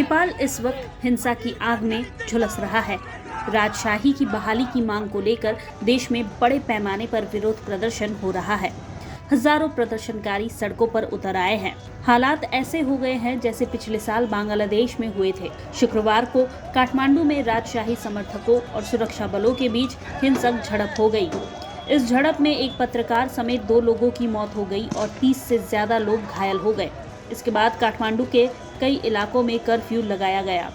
नेपाल इस वक्त हिंसा की आग में झुलस रहा है। राजशाही की बहाली की मांग को लेकर देश में बड़े पैमाने पर विरोध प्रदर्शन हो रहा है। हजारों प्रदर्शनकारी सड़कों पर उतर आए हैं। हालात ऐसे हो गए हैं जैसे पिछले साल बांग्लादेश में हुए थे। शुक्रवार को काठमांडू में राजशाही समर्थकों और सुरक्षा बलों के बीच हिंसक झड़प हो गई। इस झड़प में एक पत्रकार समेत 2 लोगों की मौत हो गई और 30 से ज्यादा लोग घायल हो गए। इसके बाद काठमांडू के कई इलाकों में कर्फ्यू लगाया गया।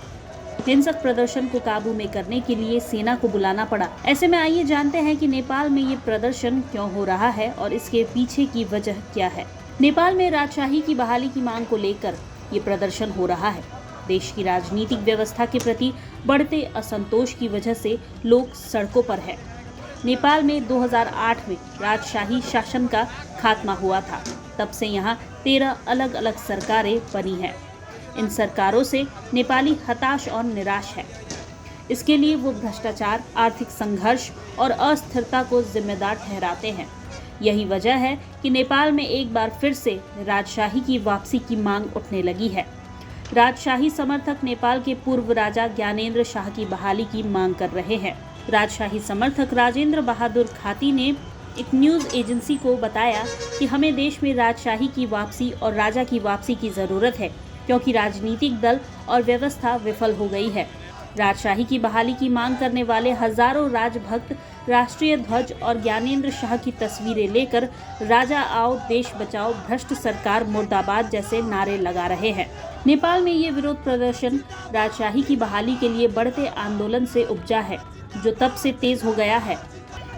हिंसक प्रदर्शन को काबू में करने के लिए सेना को बुलाना पड़ा। ऐसे में आइए जानते हैं कि नेपाल में ये प्रदर्शन क्यों हो रहा है और इसके पीछे की वजह क्या है। नेपाल में राजशाही की बहाली की मांग को लेकर ये प्रदर्शन हो रहा है। देश की राजनीतिक व्यवस्था के प्रति बढ़ते असंतोष की वजह से लोग सड़कों पर हैं। नेपाल में 2008 में राजशाही शासन का खात्मा हुआ था। तब से यहाँ 13 अलग अलग सरकारें बनी हैं। इन सरकारों से नेपाली हताश और निराश है। इसके लिए वो भ्रष्टाचार, आर्थिक संघर्ष और अस्थिरता को जिम्मेदार ठहराते हैं। यही वजह है कि नेपाल में एक बार फिर से राजशाही की वापसी की मांग उठने लगी है। राजशाही समर्थक नेपाल के पूर्व राजा ज्ञानेन्द्र शाह की बहाली की मांग कर रहे हैं। राजशाही समर्थक राजेंद्र बहादुर खाती ने एक न्यूज एजेंसी को बताया कि हमें देश में राजशाही की वापसी और राजा की वापसी की जरूरत है, क्योंकि राजनीतिक दल और व्यवस्था विफल हो गई है। राजशाही की बहाली की मांग करने वाले हजारों राजभक्त राष्ट्रीय ध्वज और ज्ञानेन्द्र शाह की तस्वीरें लेकर राजा आओ देश बचाओ भ्रष्ट सरकार मुर्दाबाद जैसे नारे लगा रहे हैं। नेपाल में ये विरोध प्रदर्शन राजशाही की बहाली के लिए बढ़ते आंदोलन से उपजा है, जो तब से तेज हो गया है।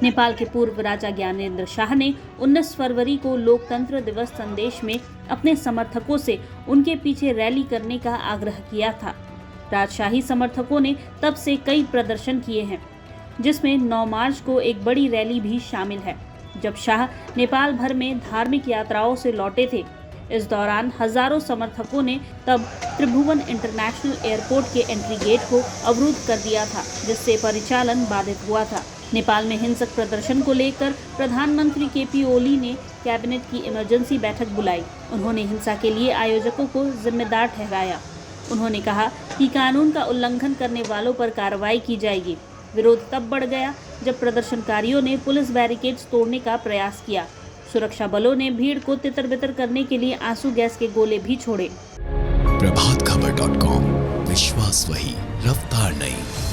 नेपाल के पूर्व राजा ज्ञानेन्द्र शाह ने 19 फरवरी को लोकतंत्र दिवस संदेश में अपने समर्थकों से उनके पीछे रैली करने का आग्रह किया था। राजशाही समर्थकों ने तब से कई प्रदर्शन किए हैं, जिसमें 9 मार्च को एक बड़ी रैली भी शामिल है, जब शाह नेपाल भर में धार्मिक यात्राओं से लौटे थे। इस दौरान हजारों समर्थकों ने तब त्रिभुवन इंटरनेशनल एयरपोर्ट के एंट्री गेट को अवरुद्ध कर दिया था, जिससे परिचालन बाधित हुआ था। नेपाल में हिंसक प्रदर्शन को लेकर प्रधानमंत्री केपी ओली ने कैबिनेट की इमरजेंसी बैठक बुलाई। उन्होंने हिंसा के लिए आयोजकों को जिम्मेदार ठहराया। उन्होंने कहा कि कानून का उल्लंघन करने वालों पर कार्रवाई की जाएगी। विरोध तब बढ़ गया जब प्रदर्शनकारियों ने पुलिस बैरिकेड्स तोड़ने का प्रयास किया। सुरक्षा बलों ने भीड़ को तितर-बितर करने के लिए आंसू गैस के गोले भी छोड़े। प्रभातखबर.com, विश्वास वही, रफ्तार नहीं।